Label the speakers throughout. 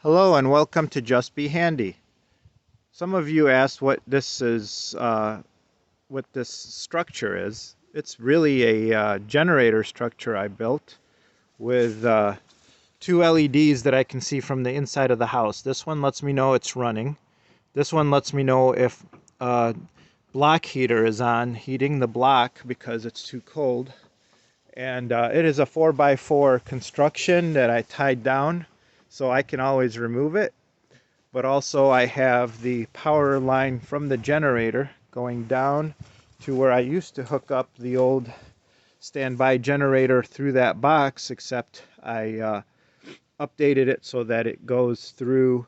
Speaker 1: Hello and welcome to Just Be Handy. Some of you asked what this structure is. It's really a generator structure I built with two LEDs that I can see from the inside of the house. This one lets me know it's running. This one lets me know if block heater is on, heating the block because it's too cold. And it is a 4x4 construction that I tied down so I can always remove it. But also I have the power line from the generator going down to where I used to hook up the old standby generator through that box, except I updated it so that it goes through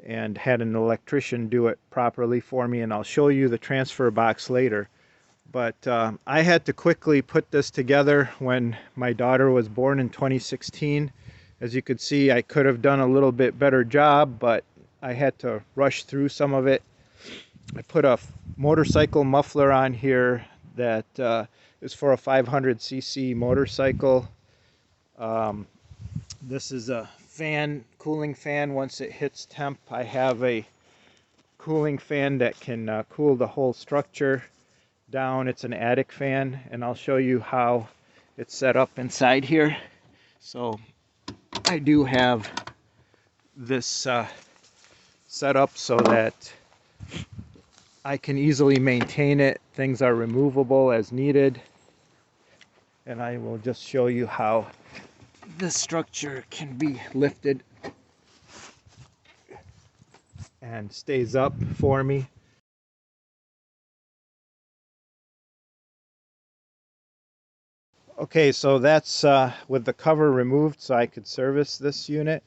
Speaker 1: and had an electrician do it properly for me, and I'll show you the transfer box later. But I had to quickly put this together when my daughter was born in 2016. As you could see, I could have done a little bit better job, but I had to rush through some of it. I put a motorcycle muffler on here that is for a 500cc motorcycle. This is a fan, cooling fan. Once it hits temp, I have a cooling fan that can cool the whole structure down. It's an attic fan, and I'll show you how it's set up inside here. So I do have this set up so that I can easily maintain it. Things are removable as needed, and I will just show you how this structure can be lifted and stays up for me. Okay, so that's with the cover removed so I could service this unit.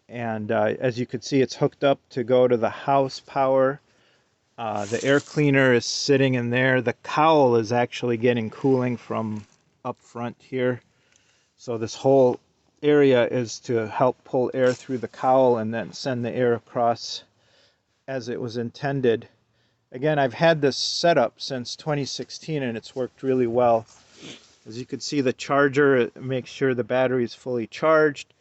Speaker 1: And as you can see, it's hooked up to go to the house power. The air cleaner is sitting in there. The cowl is actually getting cooling from up front here. So this whole area is to help pull air through the cowl and then send the air across as it was intended. Again, I've had this set up since 2016 and it's worked really well. As you can see, the charger, it makes sure the battery is fully charged.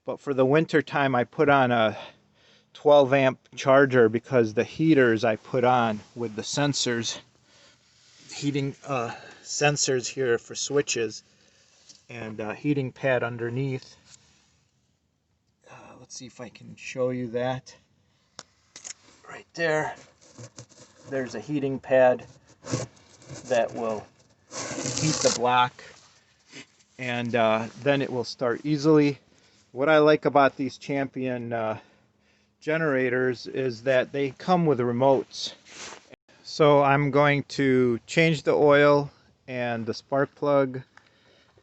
Speaker 1: But for the winter time, I put on a 12 amp charger because the heaters I put on with the sensors, heating sensors here for switches, and heating pad underneath. Let's see if I can show you that. Right there, there's a heating pad that will heat the block, and then it will start easily. What I like about these Champion generators is that they come with remotes. So I'm going to change the oil and the spark plug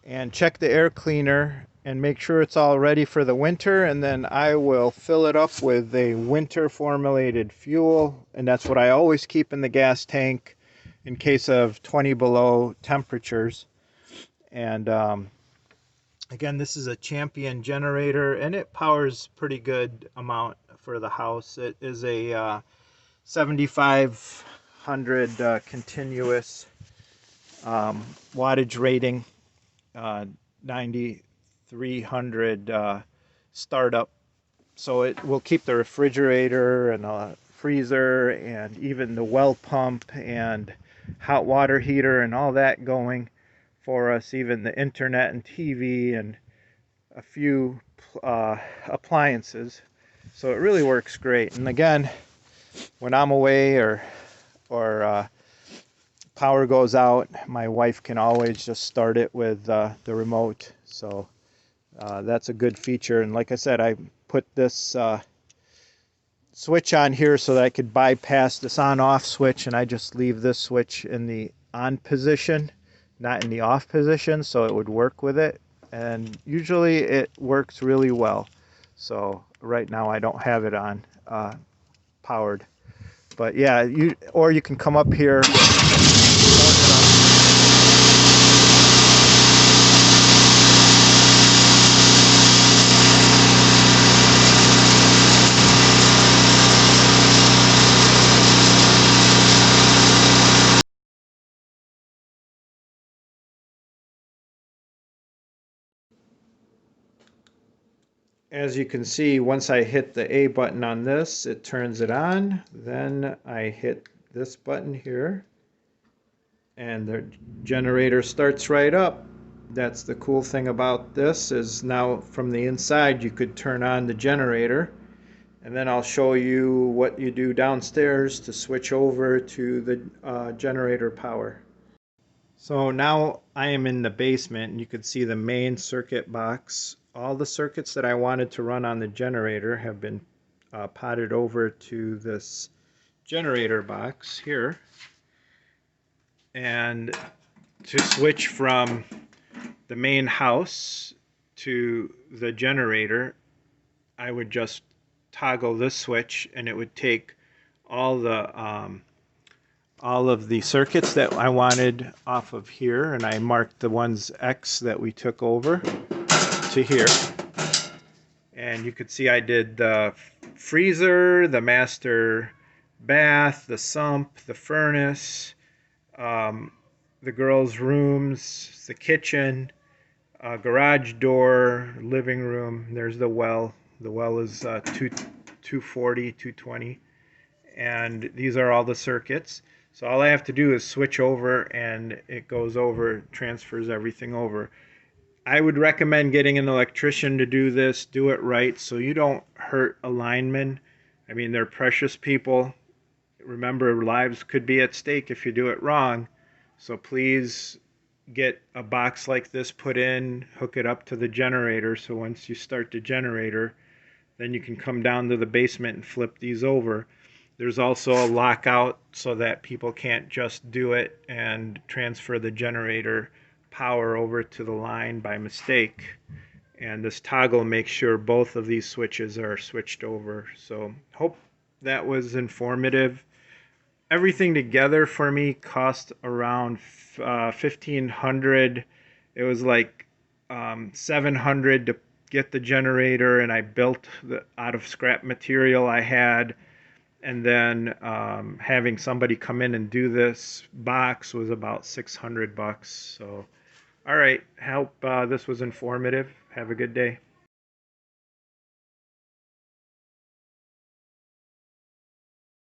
Speaker 1: and check the air cleaner and make sure it's all ready for the winter, and then I will fill it up with a winter formulated fuel, and that's what I always keep in the gas tank in case of 20 below temperatures. And again, this is a Champion generator, and it powers pretty good amount for the house. It is a 7,500 continuous wattage rating, 9,300 startup. So it will keep the refrigerator and a freezer and even the well pump and hot water heater and all that going for us, even the internet and TV and a few appliances. So it really works great. And again, when I'm away or power goes out, my wife can always just start it with the remote. So that's a good feature. And like I said, I put this switch on here so that I could bypass this on-off switch, and I just leave this switch in the on position, not in the off position, so it would work with it. And usually it works really well. So right now I don't have it on powered. But yeah, you can come up here. as you can see, once I hit the A button on this, it turns it on. Then I hit this button here, and the generator starts right up. That's the cool thing about this, is now from the inside you could turn on the generator, and then I'll show you what you do downstairs to switch over to the generator power. So now I am in the basement, and you can see the main circuit box. All the circuits that I wanted to run on the generator have been potted over to this generator box here. And to switch from the main house to the generator, I would just toggle this switch, and it would take all of the circuits that I wanted off of here, and I marked the ones X that we took over to here. And you could see I did the freezer, the master bath, the sump, the furnace, the girls' rooms, the kitchen, garage door, living room. There's the well. The well is 240, 220. And these are all the circuits. So all I have to do is switch over, and it goes over, transfers everything over. I would recommend getting an electrician to do this. Do it right so you don't hurt a lineman. I mean, they're precious people. Remember, lives could be at stake if you do it wrong. So please get a box like this put in, hook it up to the generator, so once you start the generator, then you can come down to the basement and flip these over. There's also a lockout so that people can't just do it and transfer the generator power over to the line by mistake. And this toggle makes sure both of these switches are switched over. So hope that was informative. Everything together for me cost around $1,500. It was like $700 to get the generator, and I built out of scrap material I had. And then having somebody come in and do this box was about $600. So, all right, hope this was informative. Have a good day.